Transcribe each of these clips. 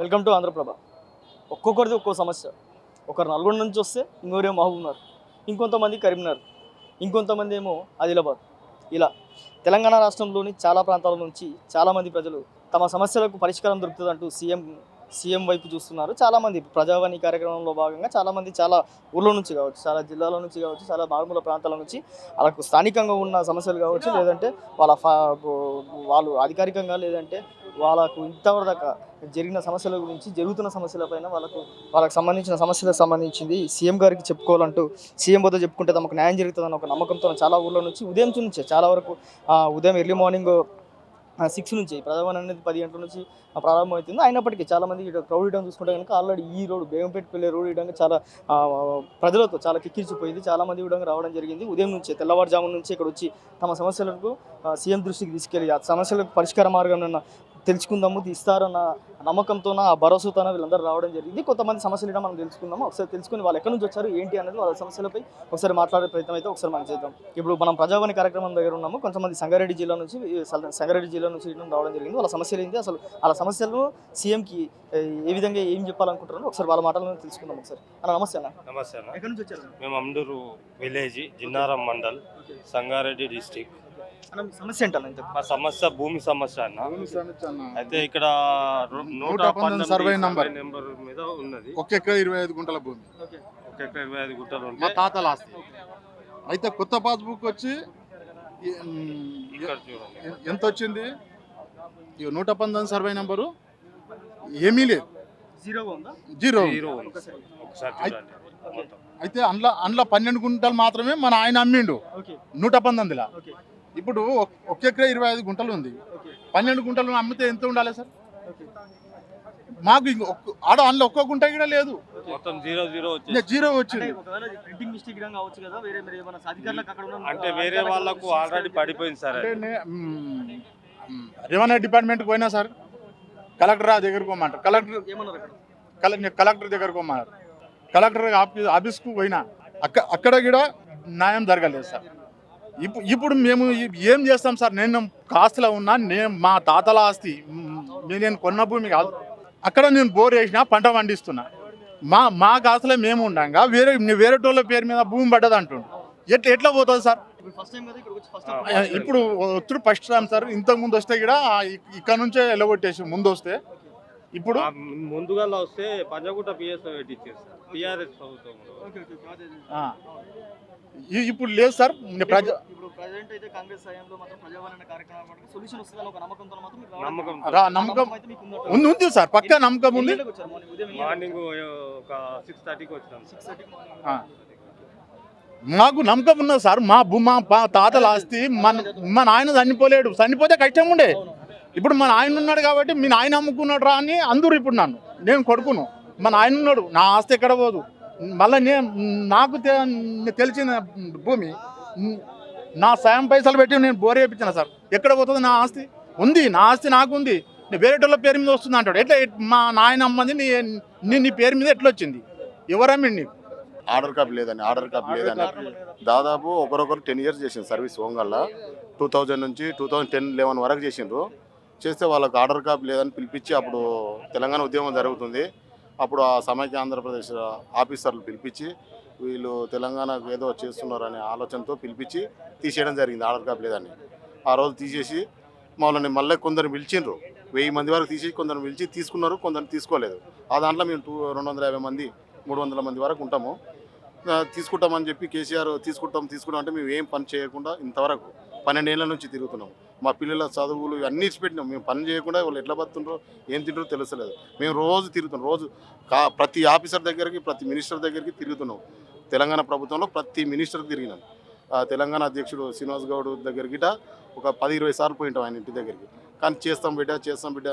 Welcome to Andhraprabha. ఒక్కొక్కరిది ఒక్కో సమస్య. ఒకరు నల్గొండ నుంచి వస్తే ఇంకోరేమో మహబూబ్నగర్, ఇంకొంతమంది కరీంనగర్, ఇంకొంతమంది ఏమో ఆదిలాబాద్. ఇలా తెలంగాణ రాష్ట్రంలోని చాలా ప్రాంతాల నుంచి చాలామంది ప్రజలు తమ సమస్యలకు పరిష్కారం దొరుకుతుందంటూ సీఎం వైపు చూస్తున్నారు. చాలామంది ప్రజావాణి కార్యక్రమంలో భాగంగా చాలామంది చాలా ఊళ్ళో నుంచి కావచ్చు, చాలా జిల్లాల నుంచి కావచ్చు, చాలా మారుమూల ప్రాంతాల నుంచి వాళ్ళకు స్థానికంగా ఉన్న సమస్యలు కావచ్చు, లేదంటే వాళ్ళు అధికారికంగా లేదంటే వాళ్ళకు ఇంతవరదాకా జరిగిన సమస్యల గురించి, జరుగుతున్న సమస్యలపైన వాళ్ళకి సంబంధించిన సమస్యలకు సంబంధించింది సీఎం గారికి చెప్పుకోవాలంటూ సీఎం వద్ద చెప్పుకుంటే తమకు న్యాయం జరుగుతుందని ఒక నమ్మకంతో చాలా ఊళ్ళో నుంచి ఉదయం నుంచే చాలా వరకు ఉదయం ఎర్లీ మార్నింగ్ 6 నుంచి ప్రజావాణి అనేది 10 గంటల నుంచి ప్రారంభమవుతుంది. అయినప్పటికీ చాలామంది క్రౌడ్ ఇవ్వడం చూసుకుంటే కనుక ఆల్రెడీ ఈ రోడ్ బేగంపేట వెళ్ళే రోడ్ ఇవ్వడానికి చాలా ప్రజలతో చాలా కిక్కిరిచిపోయింది. చాలామంది ఇవ్వడం రావడం జరిగింది. ఉదయం నుంచే తెల్లవారుజామున నుంచి ఇక్కడ వచ్చి తమ సమస్యలకు సీఎం దృష్టికి తీసుకెళ్ళి ఆ సమస్యలకు పరిష్కార మార్గం తెలుసుకుందాము, ఇస్తారన్న నమ్మకంతో ఆ భరోసాతో వీళ్ళందరూ రావడం జరిగింది. కొంతమంది సమస్యలు మనం తెలుసుకుందాము. ఒకసారి తెలుసుకుని వాళ్ళు ఎక్కడి నుంచి వచ్చారు ఏంటి అనేది వాళ్ళ సమస్యలపై ఒకసారి మాట్లాడే ప్రయత్నం అయితే ఒకసారి మనం చేద్దాం. ఇప్పుడు మనం ప్రజావాణి కార్యక్రమం దగ్గర ఉన్నాము. కొంతమంది సంగారెడ్డి జిల్లా నుంచి రావడం జరిగింది. వాళ్ళ సమస్యలు ఏంటి, అసలు వాళ్ళ సమస్యలను సీఎంకి ఏ విధంగా ఏం చెప్పాలనుకుంటున్నారో ఒకసారి వాళ్ళ మాటలను తెలుసుకుందాం. ఒకసారి అన్న నమస్తే అన్న. నమస్తే అన్న. ఎక్కడి నుంచి వచ్చారు? మేము అమ్డూరు విలేజ్, జిన్నారం మండల్, సంగారెడ్డి డిస్టిక్. సమస్య ఏంటన్న? మా సమస్య భూమి సమస్య అన్న. అయితే ఇక్కడ 119 సర్వే నెంబర్ మీద ఉన్నది. 1 ఎకరా 25 గుంటల భూమి, 1 ఎకరా 25 గుంటలు మా ఉంటాయి. తాతల ఆస్తి. అయితే కొత్త పాస్బుక్ వచ్చి ఇక్కడ చూడండి ఎంత వచ్చింది? 119 సర్వే నెంబరు ఏమీ లేదు, జీరో జీరో ఉంది. ఒకసారి చూడండి మొత్తం. అయితే అందులో 12 గుంటలు మాత్రమే మన ఆయన అమ్మిండు 119. ఇప్పుడు 1 ఎకరా 25 గుంటలు ఉంది. 12 గుంటలు అమ్మితే ఎంత ఉండాలి సార్? మాకు అందులో ఒక్క గుంట కూడా లేదు, మొత్తం జీరో జీరో వచ్చింది. అంటే వేరే వాళ్ళకు ఆల్రెడీ పడిపోయింది సార్. అంటే రెవెన్యూ డిపార్ట్మెంట్కి పోయినా సార్, కలెక్టర్ దగ్గరకు పోమంటారు, కలెక్టర్ దగ్గరకు పోమన్నారు. కలెక్టర్ ఆఫీస్కు పోయినా అక్కడ కూడా న్యాయం జరగలేదు సార్. ఇప్పుడు మేము ఏం చేస్తాం సార్? నేను కాస్తులో ఉన్నా, మా తాతల ఆస్తి, నేను కొన్న భూమి కాదు. అక్కడ నేను బోర్ వేసినా, పంట పండిస్తున్నా. మా కాస్తులో మేము ఉండగా వేరే టోళ్ళ పేరు మీద భూమి పడ్డది అంటుండు. ఎట్లా పోతుంది సార్? ఇప్పుడు వచ్చుడు ఫస్ట్ టైం సార్. ఇంతకుముందు వస్తే కూడా ఇక్కడ నుంచే వెళ్ళగొట్టేసి ముందు వస్తే, ఇప్పుడు ముందుగా వస్తే పంజగుట్ట పిఎస్ పెట్టించేస్తారు టిఆర్ఎస్ ప్రభుత్వం. ఇప్పుడు లేదు సార్. నమ్మకం ఉంది సార్, పక్కా నమ్మకం ఉంది. మార్నింగ్ ఒక 6:30కి వచ్చినాం. మాకు నమ్మకం ఉన్నది సార్. మా తాతల ఆస్తి మా నాయన చనిపోతే కష్టం ఉండే. ఇప్పుడు మన ఆయన ఉన్నాడు కాబట్టి మీ నాయన అమ్ముకున్నాడు రా అని అందరూ. ఇప్పుడు నేను కొడుకును, మన ఆయన ఉన్నాడు, నా ఆస్తి ఎక్కడ పోదు. మళ్ళీ నాకు తెలిసిన భూమి నా సాయం పైసలు పెట్టి నేను బోర్ వేయించిన సార్. ఎక్కడ పోతుంది నా ఆస్తి? ఉంది, నా ఆస్తి నాకు ఉంది. వేరేటోళ్ళ పేరు మీద వస్తుంది అంటాడు. ఎట్లా? మా నాయన అమ్మది నీ పేరు మీద ఎట్లా వచ్చింది? ఎవరమ్మండి నీకు? ఆర్డర్ కాపీ లేదని దాదాపు ఒకరొకరు 10 years చేసింది సర్వీస్. ఓంగల్లా 2000 నుంచి 2010-11 వరకు చేసిండ్రు. చేస్తే వాళ్ళకి ఆర్డర్ కాపీ లేదని పిలిపించి, అప్పుడు తెలంగాణ ఉద్యమం జరుగుతుంది. అప్పుడు ఆ సమైక్య ఆంధ్రప్రదేశ్ ఆఫీసర్లు పిలిపించి వీళ్ళు తెలంగాణకు ఏదో చేస్తున్నారనే ఆలోచనతో పిలిపించి తీసేయడం జరిగింది ఆర్డర్ కాపీ లేదని. ఆ రోజు తీసేసి మళ్ళీ కొందరు పిలిచిండ్రు. 1000 మంది వరకు తీసేసి కొందరు పిలిచి తీసుకున్నారు, కొందరు తీసుకోలేదు. ఆ దాంట్లో మేము 250 మంది 300 మంది వరకు ఉంటాము. తీసుకుంటామని చెప్పి కేసీఆర్ తీసుకుంటాం అంటే మేము ఏం పని చేయకుండా ఇంతవరకు 12 ఏళ్ళ నుంచి తిరుగుతున్నాం. మా పిల్లల చదువులు అన్నీ ఇచ్చిపెట్టినాం. మేము పని చేయకుండా వాళ్ళు ఎట్లా బతుండ్రో ఏం తింటారో తెలుస్తలేదు. మేము రోజు తిరుగుతున్నాం. రోజు ప్రతి ఆఫీసర్ దగ్గరికి, ప్రతి మినిస్టర్ దగ్గరికి తిరుగుతున్నాం. తెలంగాణ ప్రభుత్వంలో ప్రతి మినిస్టర్కి తిరిగినాం. తెలంగాణ అధ్యక్షుడు శ్రీనివాస్ గౌడ్ దగ్గరికి ఒక 10-20 సార్లు పోయింటాం ఆయన ఇంటి దగ్గరికి. కానీ చేస్తాం బిడ్డ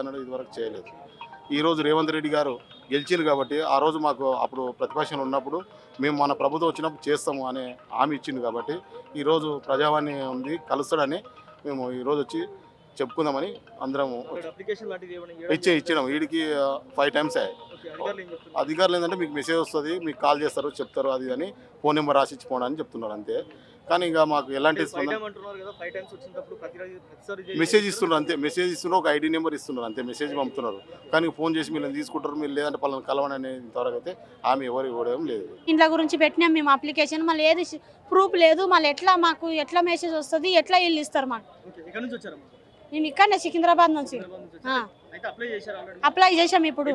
అన్నాడు, ఇదివరకు చేయలేదు. ఈరోజు రేవంత్ రెడ్డి గారు గెలిచింది కాబట్టి, ఆ రోజు మాకు అప్పుడు ప్రతిపక్షంలో ఉన్నప్పుడు మేము మన ప్రభుత్వం వచ్చినప్పుడు చేస్తాము అనే హామీ ఇచ్చింది కాబట్టి, ఈరోజు ప్రజావాణి ఉంది కలుస్తాడని మేము ఈరోజు వచ్చి చెప్పుకుందామని అందరం ఇచ్చినాం. వీడికి 5 times అయ్యాయి. అధికారులు ఏంటంటే మీకు మెసేజ్ వస్తుంది, మీకు కాల్ చేస్తారు, చెప్తారు, అది అని ఫోన్ నెంబర్ రాసి ఇచ్చిపోవడం అని చెప్తున్నారు అంతే. కానీ ఇంకా మాకు ఎలాంటి ఫైవ్ టైం అంటున్నారు కదా, 5 times వచ్చినప్పుడు ప్రతిసారి మెసేజ్ ఇస్తున్నారు అంతే, మెసేజ్ ఇస్తున్నారు, ఒక ఐడి నెంబర్ ఇస్తున్నారు అంతే, మెసేజ్ పంపుతున్నారు. కానీ ఫోన్ చేసి మీరు తీసుకుంటారు, మీరు లేదంటే పలానా కలవని అనే ఇంతవరకు అయితే ఆమె ఎవరు ఇవ్వడం లేదు. ఇంట్లో గురించి పెట్టినాం మేము అప్లికేషన్, మళ్ళీ ఏది ప్రూఫ్ లేదు, మళ్ళీ ఎట్లా మెసేజ్ వస్తుంది, ఎట్లా ఇల్లు ఇస్తారు మాకు. ఎక్కడి నుంచి వచ్చారు? నేను ఇక్కడనే సికింద్రాబాద్ నుంచి అప్లై చేసాం. ఇప్పుడు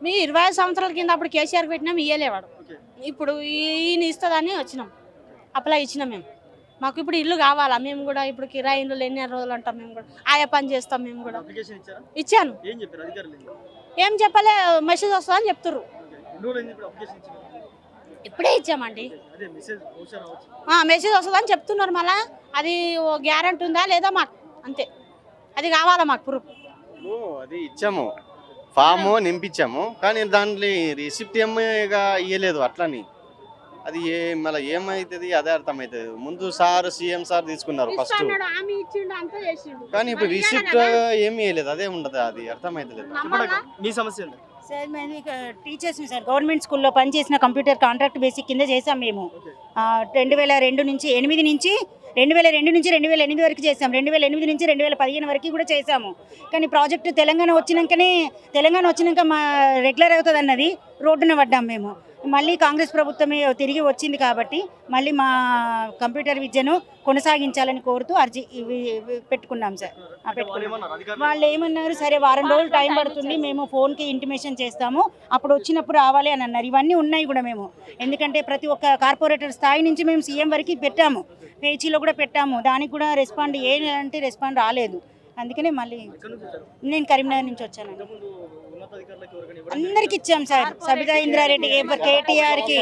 మీ 25 సంవత్సరాల కింద అప్పుడు కేసీఆర్ పెట్టినాం, ఇయ్యలేవాడు. ఇప్పుడు ఈయన ఇస్తుందని వచ్చినాం, అప్లై ఇచ్చినాం మేము. మాకు ఇప్పుడు ఇల్లు కావాలా, మేము కూడా ఇప్పుడు కిరాయి ఇల్లు ఎన్ని రోజులు అంటాం, మేము కూడా ఆయా పని చేస్తాం. మేము కూడా ఇచ్చాను, ఏం చెప్పలే, మెసేజ్ వస్తుందని చెప్తుర్రు. ఇప్పుడే ఇచ్చామండి, మెసేజ్ వస్తుందని చెప్తున్నారు. మళ్ళీ అది గ్యారెంటీ ఉందా లేదా మాకు, అంతే, అది కావాలా మాకు ప్రూఫ్. అది ఇచ్చాము, ఫాము నింపించాము, కానీ దాంట్లో రిసిప్ట్ ఏమీగా ఇవ్వలేదు. అట్లని అది మళ్ళీ ఏమవుతుంది అదే అర్థమవుతుంది. ముందు సార్ సీఎం సార్ తీసుకున్నారు ఫస్ట్, కానీ ఇప్పుడు రిసిప్ట్ ఏమి ఇవ్వలేదు, అదే ఉండదు, అది అర్థమవుతలేదు. మీ సమస్య ఏంటి? సార్ మేము టీచర్స్ని సార్, గవర్నమెంట్ స్కూల్లో పనిచేసిన కంప్యూటర్ కాంట్రాక్ట్ బేసిక్ కింద చేసాం మేము. 2002 నుంచి 2008 వరకు చేసాం. 2008 నుంచి 2015 వరకు కూడా చేసాము. కానీ ప్రాజెక్టు తెలంగాణ వచ్చినాక మా రెగ్యులర్ అవుతుంది అన్నది రోడ్డున పడ్డాం మేము. మళ్ళీ కాంగ్రెస్ ప్రభుత్వమే తిరిగి వచ్చింది కాబట్టి మళ్ళీ మా కంప్యూటర్ విద్యను కొనసాగించాలని కోరుతూ అర్జీ పెట్టుకున్నాం సార్. వాళ్ళు ఏమన్నారు, సరే వారం రోజులు టైం పడుతుంది, మేము ఫోన్కి ఇంటిమేషన్ చేస్తాము, అప్పుడు వచ్చినప్పుడు రావాలి అని అన్నారు. ఇవన్నీ ఉన్నాయి కూడా మేము, ఎందుకంటే ప్రతి ఒక్క కార్పొరేటర్ స్థాయి నుంచి మేము సీఎం వరకు పెట్టాము, పేజీలో కూడా పెట్టాము. దానికి కూడా రెస్పాండ్ ఏంటంటే రెస్పాండ్ రాలేదు. అందుకనే మళ్ళీ నేను కరీంనగర్ నుంచి వచ్చాను. అందరికి ఇచ్చాం సార్, సబితా ఇంద్రారెడ్డికి, కేటీఆర్కి,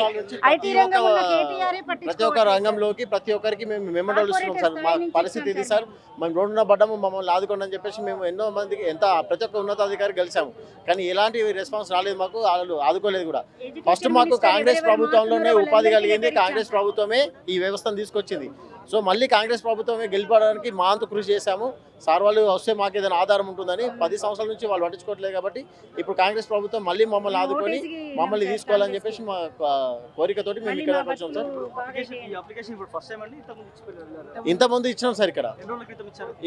ఐటీ రంగంలో కేటీఆర్ ప్రతి ఒక్క రంగంలోకి ప్రతి ఒక్కరికి మేము మెమోరియల్ ఇస్తున్నాం సార్. మా పరిస్థితి ఇది సార్, మేము రోడ్డున పడ్డాము, మమ్మల్ని ఆదుకోండి అని చెప్పేసి మేము ఎన్నో మందికి ప్రతి ఒక్క ఉన్నతాధికారి కలిసాము, కానీ ఎలాంటి రెస్పాన్స్ రాలేదు, మాకు వాళ్ళు ఆదుకోలేదు కూడా. ఫస్ట్ మాకు కాంగ్రెస్ ప్రభుత్వంలోనే ఉపాధి కలిగింది, కాంగ్రెస్ ప్రభుత్వమే ఈ వ్యవస్థను తీసుకొచ్చింది. సో మళ్ళీ కాంగ్రెస్ ప్రభుత్వమే గెలిపడానికి మా అంత కృషి చేశాము. సార్ వాళ్ళు వస్తే మాకు ఏదైనా ఆధారం ఉంటుందని 10 సంవత్సరాల నుంచి వాళ్ళు పట్టించుకోవట్లేదు. కాబట్టి ఇప్పుడు కాంగ్రెస్ ప్రభుత్వం మళ్ళీ మమ్మల్ని ఆదుకొని మమ్మల్ని తీసుకోవాలని చెప్పేసి మా కోరికతోటి మేము ఇక్కడ వచ్చాం సార్. ఇంతకుముందు ఇచ్చినాం సార్,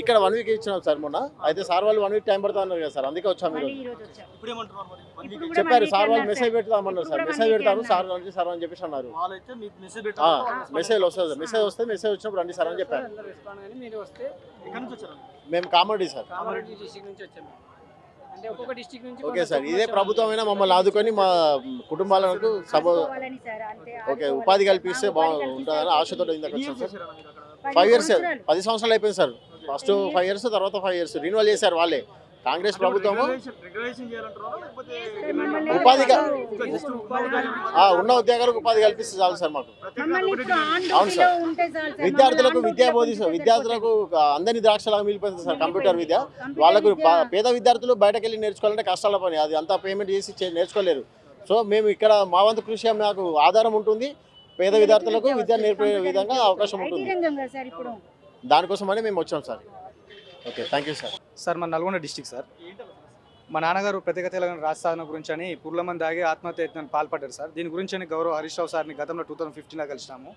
ఇక్కడ 1 వీక్ ఇచ్చినాం సార్ మొన్న. అయితే సార్ వాళ్ళు 1 వీక్ టైం పడుతుంది అన్నారు కదా సార్, అందుకే వచ్చాము ఈరోజు. చెప్పారు సార్ వాళ్ళు మెసేజ్ పెడతామన్నారు సార్, మెసేజ్ పెడతారు సార్ రండి సార్ అని చెప్పేసి అన్నారు. మెసేజ్ వస్తుంది, మెసేజ్ వచ్చినప్పుడు రండి సార్ అని చెప్పారు. మేము కామారెడ్డి సార్. ఓకే సార్, ఇదే ప్రభుత్వమైనా మమ్మల్ని ఆదుకొని మా కుటుంబాలకు ఓకే ఉపాధి కల్పిస్తే బాగుంటుందని ఆశతో ఇందాక వచ్చాం సార్. 5 years 10 సంవత్సరాలు అయిపోయింది సార్. ఫస్ట్ 5 years, తర్వాత 5 years రిన్యువల్ చేశారు వాళ్ళే. కాంగ్రెస్ ప్రభుత్వము ఉపాధిగా ఉన్న ఉద్యోగాలకు ఉపాధి కల్పిస్తే చాలు సార్ మాకు. అవును సార్, విద్యార్థులకు అందరినీ ద్రాక్షలాగా మిగిలిపోతుంది సార్ కంప్యూటర్ విద్య. వాళ్ళకు పేద విద్యార్థులు బయటకు వెళ్ళి నేర్చుకోవాలంటే కష్టాల పని, అది అంతా పేమెంట్ చేసి నేర్చుకోలేరు. సో మేము ఇక్కడ మా వంతు కృషి మాకు ఆధారం ఉంటుంది, పేద విద్యార్థులకు విద్య నేర్పే విధంగా అవకాశం ఉంటుంది. దానికోసమని మేము వచ్చాం sir. Okay, thank you sir. Sir మన నల్గొండ డిస్టిక్ సార్. మా నాన్నగారు ప్రత్యేక తెలంగాణ రాష్ట్ర సాధన గురించి అని పుర్లమంది దాగి ఆత్మహత్యను పాల్పడ్డారు సార్. దీని గురించి అని గౌరవ హరీష్ రావు సార్ని గతంలో 2015లో కలిసినాము.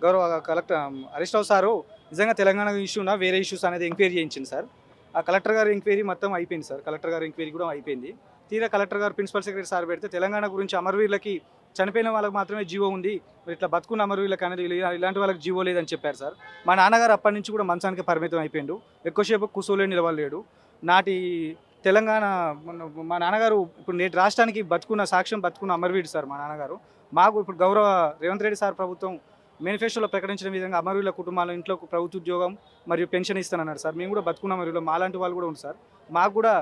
గౌరవ కలెక్టర్ హరీష్ రావు సారు నిజంగా తెలంగాణ ఇష్యూనా వేరే ఇష్యూస్ అనేది ఎంక్వైరీ చేయించింది సార్. ఆ కలెక్టర్ గారు ఎంక్వైరీ మొత్తం అయిపోయింది సార్. కలెక్టర్ గారు ఎంక్వైరీ కూడా అయిపోయింది. తీరా కలెక్టర్ గారు ప్రిన్సిపల్ సెక్రటరీ సార్ పెడితే తెలంగాణ గురించి అమరవీరులకి చనిపోయిన వాళ్ళకి మాత్రమే జీవో ఉంది, ఇట్లా బతుకున్న అమరవీరులకు అనేది ఇలాంటి వాళ్ళకి జీవో లేదని చెప్పారు సార్. మా నాన్నగారు అప్పటి నుంచి కూడా మంచానికి పరిమితం అయిపోయిండు, ఎక్కువసేపు కుసోలే నిలవలేడు. నాటి తెలంగాణ మా నాన్నగారు ఇప్పుడు నేటి రాష్ట్రానికి సాక్ష్యం బతుకున్న అమరవీరుడు సార్ మా నాన్నగారు. మాకు ఇప్పుడు గౌరవ రేవంత్ రెడ్డి సార్ ప్రభుత్వం మేనిఫెస్టోలో ప్రకటించిన విధంగా అమరవీరుల కుటుంబాల ఇంట్లో ప్రభుత్వ ఉద్యోగం మరియు పెన్షన్ ఇస్తానన్నారు సార్. మేము కూడా బతుకున్న అమరవీరులు, మాలాంటి వాళ్ళు కూడా ఉంది సార్. మాకు కూడా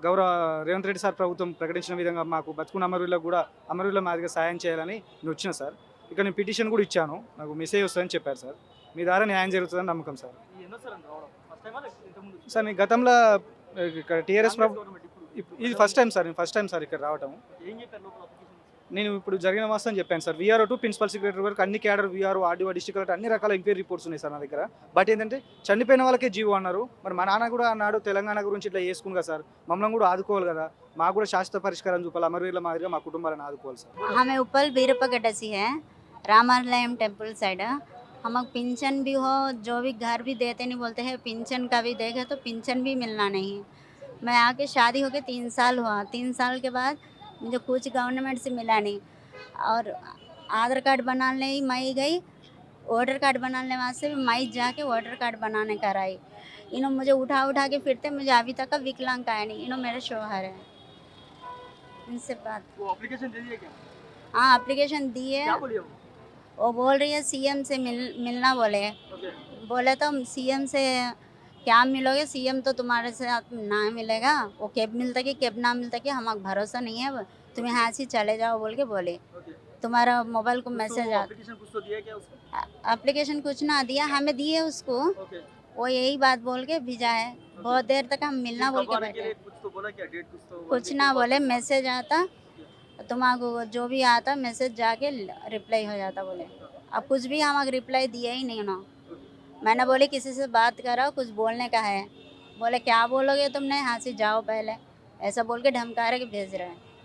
గౌరవ రేవంత్ రెడ్డి సార్ ప్రభుత్వం ప్రకటించిన విధంగా మాకు బతుకున్న అమరవీరులకు కూడా అమరవీరుల మాదిరిగా సాయం చేయాలని నేను వచ్చిన సార్. ఇక్కడ నేను పిటిషన్ కూడా ఇచ్చాను, నాకు మెసేజ్ వస్తుందని చెప్పారు సార్. మీ ద్వారా న్యాయం జరుగుతుందని నమ్మకం సార్. సార్ నేను గతంలో ఇక్కడ టీఆర్ఎస్ ఇది ఫస్ట్ టైం సార్ ఇక్కడ రావటం. నేను ఇప్పుడు జరిగిన వాస్తవం చెప్పాను sir. VRO to principal secretary వరకు అన్ని cadre, VRO, RDO, district collector అన్ని రకాల ఎంక్వైరీ రిపోర్ట్స్ ఉన్నాయి సార్ నా దగ్గర. బట్ ఏంటంటే చనిపోయిన వాళ్ళకే జీవో అన్నారు. మరి మా నాన్న కూడా అన్నాడు తెలంగాణ గురించి ఇట్లా చేసుకుని కదా సార్, మమ్మల్ని కూడా ఆదుకోవాలి కదా, మాకు కూడా శాశ్వత పరిష్కారం చూపాలి, అమరవీరుల మాదిరిగా మా కుటుంబాలను ఆదుకోవాలి సార్. हमें उपल बीरपगड्डा से है, रामालयम टेम्पल साइड. हमको पेंशन भी हो, जो भी घर भी देते नहीं बोलते हैं, पेंशन का भी देखे तो पेंशन भी मिलना नहीं। मैं आके शादी होके 3 साल हुआ, 3 साल के बाद मुझे कुछ गवर्नमेंट से मिला नहीं। और आधार कार्ड बनाने ही मैं गई, वोटर कार्ड बनाने वहाँ से भी मैं जाके वोटर कार्ड बनाने कराई। इन्होंने मुझे उठा उठा के फिरते, मुझे अभी तक का विकलांग आया नहीं। इन्होंने मेरे शौहर है, इनसे बात। वो एप्लीकेशन दे दिया क्या? हाँ एप्लीकेशन दी है। क्या बोलिए वो बोल रही है सीएम से मिलना बोले। ओके बोले तो सीएम से क्या मिलोगे, सीएम तो तुम्हारे साथ ना मिलेगा। वो कैब मिलता कि कैब ना मिलता कि हमारा भरोसा नहीं है, तुम यहाँ से चले जाओ बोल के बोले। ओके तुम्हारा मोबाइल को मैसेज आता। एप्लीकेशन कुछ तो दिया क्या उसको? एप्लीकेशन कुछ ना दिया, हमें दिए उसको। ओके वो यही बात बोल के भेजा है। बहुत देर तक हम मिलना बोल के कब आने के बैठे। लिए कुछ तो बोला क्या? डेट कुछ तो कुछ ना बोले, मैसेज आता तुम्हारा जो भी आता मैसेज जाके रिप्लाई हो जाता बोले। अब कुछ भी हमारा रिप्लाई दिया ही नहीं ना। मैंने बोले किसी से बात करो, कुछ बोलने का है। बोले क्या बोलोगे तुमने, यहाँ से जाओ पहले, ऐसा बोल के धमका के भेज रहे हैं।